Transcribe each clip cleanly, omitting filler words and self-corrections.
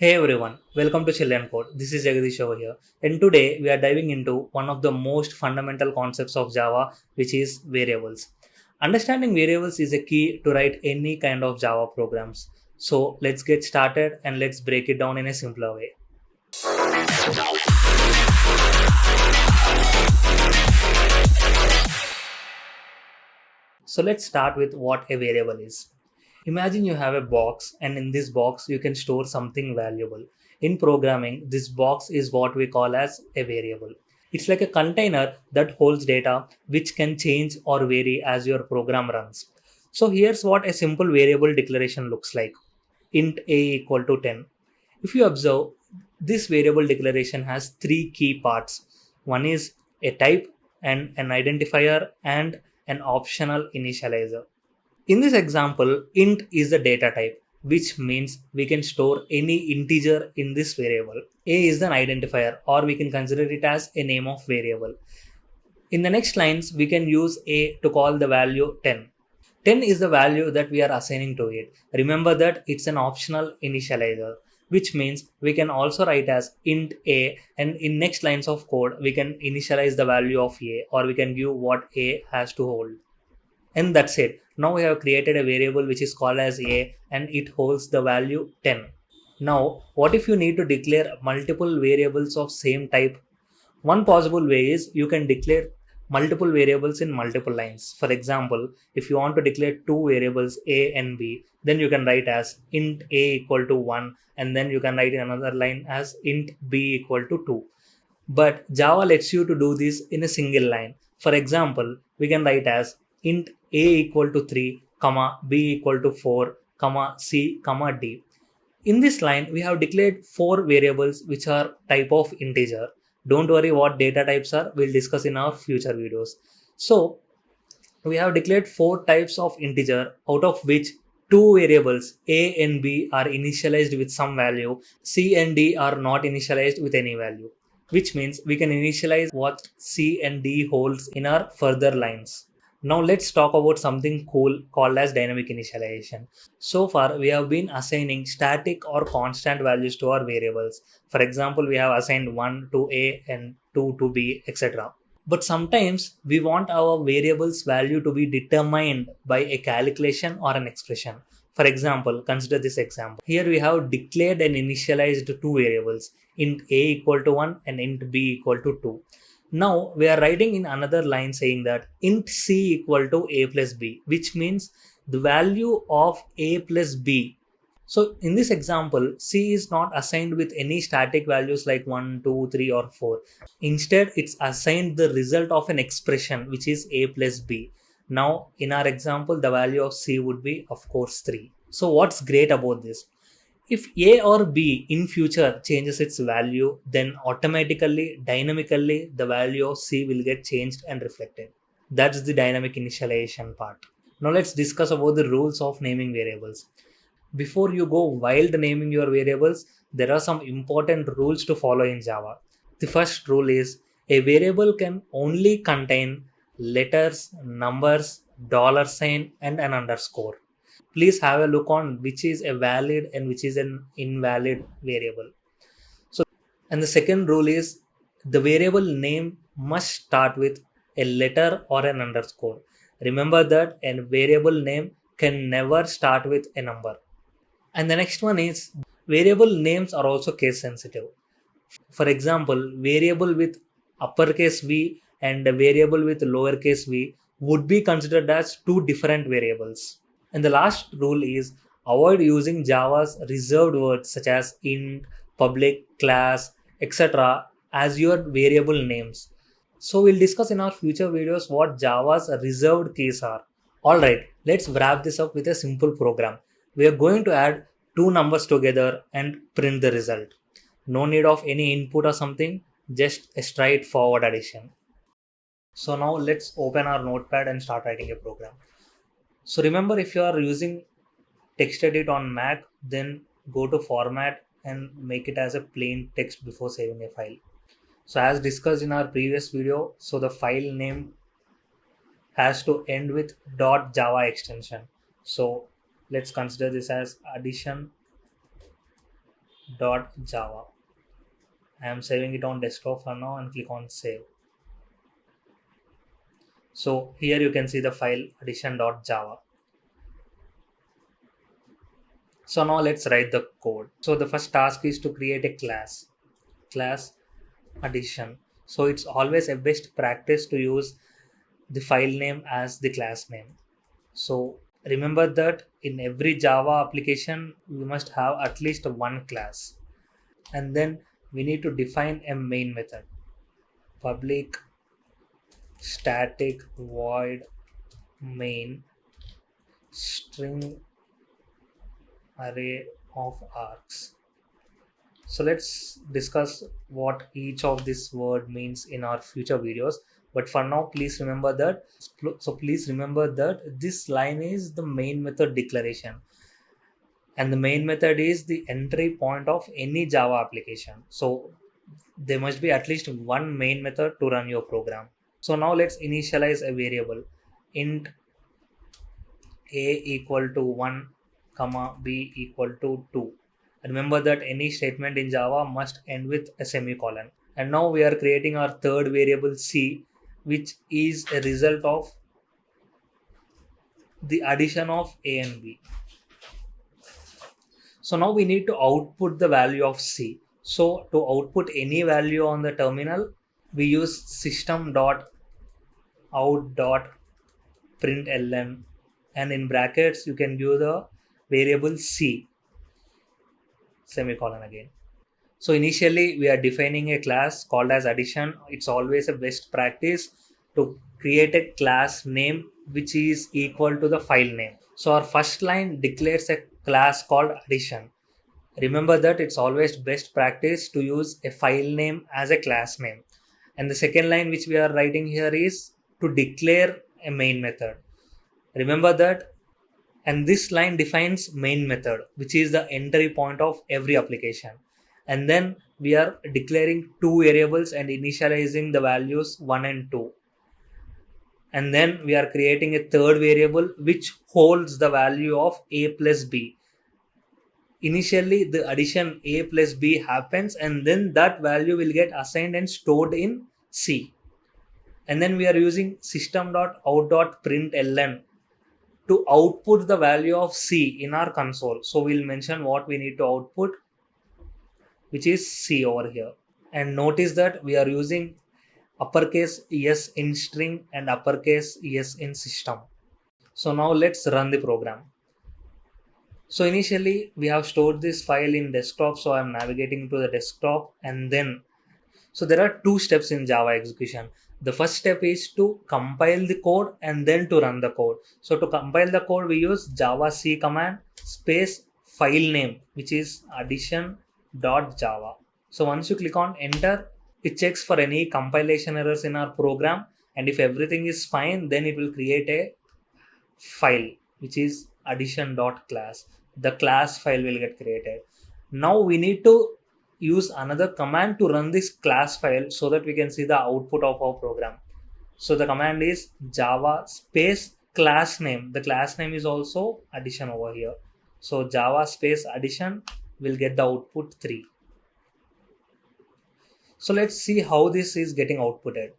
Hey everyone, welcome to Chill and Code. This is Jagadish over here, and today we are diving into one of the most fundamental concepts of Java, which is variables. Understanding variables is a key to write any kind of Java programs. So let's get started and let's break it down in a simpler way. So let's start with what a variable is. Imagine you have a box, and in this box you can store something valuable. In programming, this box is what we call as a variable. It's like a container that holds data which can change or vary as your program runs. So here's what a simple variable declaration looks like. Int a equal to 10. If you observe, this variable declaration has three key parts. One is a type and an identifier and an optional initializer. In this example, int is the data type, which means we can store any integer in this variable. A is an identifier, or we can consider it as a name of variable. In the next lines, we can use a to call the value 10. 10 is the value that we are assigning to it. Remember that it's an optional initializer, which means we can also write as int a, and in next lines of code, we can initialize the value of a, or we can give what a has to hold. And that's it. Now we have created a variable which is called as a, and it holds the value 10. Now what if you need to declare multiple variables of same type? One possible way is you can declare multiple variables in multiple lines. For example, if you want to declare two variables a and b, then you can write as int a equal to 1, and then you can write in another line as int b equal to 2. But Java lets you to do this in a single line. For example, we can write as int a equal to 3, comma b equal to 4, comma c, comma d. In this line, we have declared four variables which are type of integer. Don't worry what data types are, we'll discuss in our future videos. So we have declared four types of integer, out of which two variables a and b are initialized with some value, c and d are not initialized with any value, which means we can initialize what c and d holds in our further lines. Now let's talk about something cool called as dynamic initialization. So far we have been assigning static or constant values to our variables. For example, we have assigned 1 to a and 2 to b, etc. But sometimes we want our variable's value to be determined by a calculation or an expression. For example, consider this example. Here we have declared and initialized two variables, int a equal to 1 and int b equal to 2. Now we are writing in another line saying that int c equal to a plus b, which means the value of a plus b. So in this example, c is not assigned with any static values like 1, 2, 3 or 4. Instead, it's assigned the result of an expression which is a plus b. Now in our example, the value of c would be of course 3. So what's great about this? If a or b in future changes its value, then automatically, dynamically, the value of c will get changed and reflected. That's the dynamic initialization part. Now let's discuss about the rules of naming variables. Before you go wild naming your variables, there are some important rules to follow in Java. The first rule is a variable can only contain letters, numbers, dollar sign, and an underscore. Please have a look on which is a valid and which is an invalid variable. So, and the second rule is the variable name must start with a letter or an underscore. Remember that a variable name can never start with a number. And the next one is variable names are also case sensitive. For example, variable with uppercase v and a variable with lowercase v would be considered as two different variables. And the last rule is avoid using Java's reserved words such as int, public, class, etc. as your variable names. So we'll discuss in our future videos what Java's reserved keys are. Alright, let's wrap this up with a simple program. We are going to add two numbers together and print the result. No need of any input or something, just a straightforward addition. So now let's open our notepad and start writing a program. So remember, if you are using text edit on Mac, then go to format and make it as a plain text before saving a file. So as discussed in our previous video, so the file name has to end with .java extension. So let's consider this as addition addition.java. I am saving it on desktop for now and click on save. So here you can see the file addition.java. So now let's write the code. So the first task is to create a class addition. So it's always a best practice to use the file name as the class name. So remember that in every Java application, we must have at least one class. And then we need to define a main method. Public static void main string array of args. So let's discuss what each of this word means in our future videos. But for now, please remember that. So please remember that this line is the main method declaration, and the main method is the entry point of any Java application. So there must be at least one main method to run your program. So now let's initialize a variable int a equal to 1 comma b equal to 2. Remember that any statement in Java must end with a semicolon. And now we are creating our third variable c, which is a result of the addition of a and b. So now we need to output the value of c. So to output any value on the terminal, we use system.out.println, and in brackets you can give the variable c semicolon again. So initially we are defining a class called as addition. It's always a best practice to create a class name which is equal to the file name. So our first line declares a class called addition. Remember that it's always best practice to use a file name as a class name. And the second line which we are writing here is to declare a main method. Remember that. And this line defines main method, which is the entry point of every application. And then we are declaring two variables and initializing the values 1 and 2. And then we are creating a third variable which holds the value of a plus b. Initially the addition a plus b happens, and then that value will get assigned and stored in C. And then we are using system.out.println to output the value of C in our console. So we'll mention what we need to output, which is C over here. And notice that we are using uppercase S in string and uppercase S in system. So now let's run the program. So initially we have stored this file in desktop. So I'm navigating to the desktop, and then so there are two steps in Java execution. The first step is to compile the code and then to run the code. So to compile the code, we use java c command space file name, which is addition.java. So once you click on enter, it checks for any compilation errors in our program. And if everything is fine, then it will create a file, which is addition.class. The class file will get created. Now we need to use another command to run this class file so that we can see the output of our program. So the command is java space class name. The class name is also addition over here. So java space addition will get the output 3. So let's see how this is getting outputted.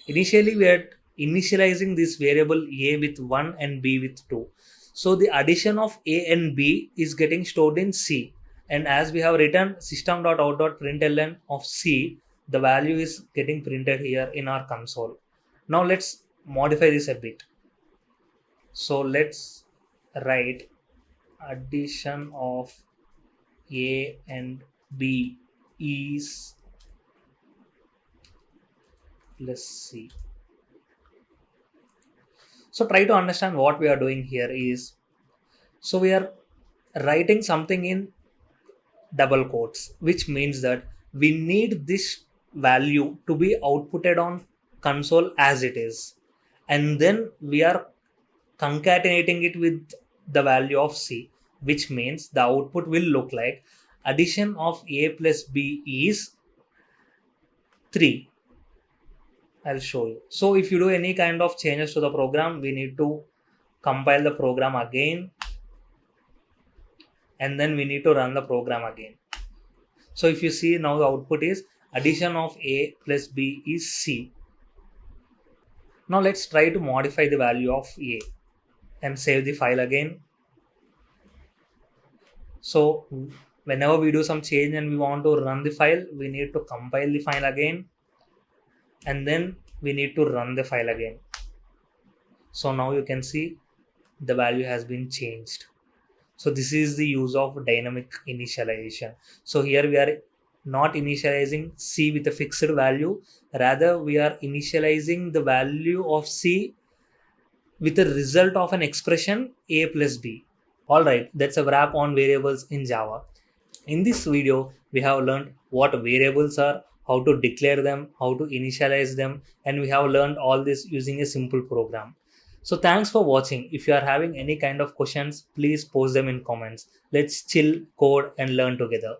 Initially we are initializing this variable a with 1 and b with 2. So the addition of a and b is getting stored in C. And as we have written system.out.println of C, the value is getting printed here in our console. Now let's modify this a bit. So let's write addition of A and B is plus C. So try to understand what we are doing here is, so we are writing something in double quotes, which means that we need this value to be outputted on console as it is, and then we are concatenating it with the value of C, which means the output will look like addition of A plus B is 3. I'll show you. So if you do any kind of changes to the program, we need to compile the program again, and then we need to run the program again. So if you see now, the output is addition of A plus B is C. Now let's try to modify the value of A and save the file again. So whenever we do some change and we want to run the file, we need to compile the file again, and then we need to run the file again. So now you can see the value has been changed. So this is the use of dynamic initialization. So here we are not initializing C with a fixed value, rather we are initializing the value of C with a result of an expression A plus B. Alright, that's a wrap on variables in Java. In this video, we have learned what variables are, how to declare them, how to initialize them, and we have learned all this using a simple program. So thanks for watching. If you are having any kind of questions, please post them in comments. Let's chill, code, and learn together.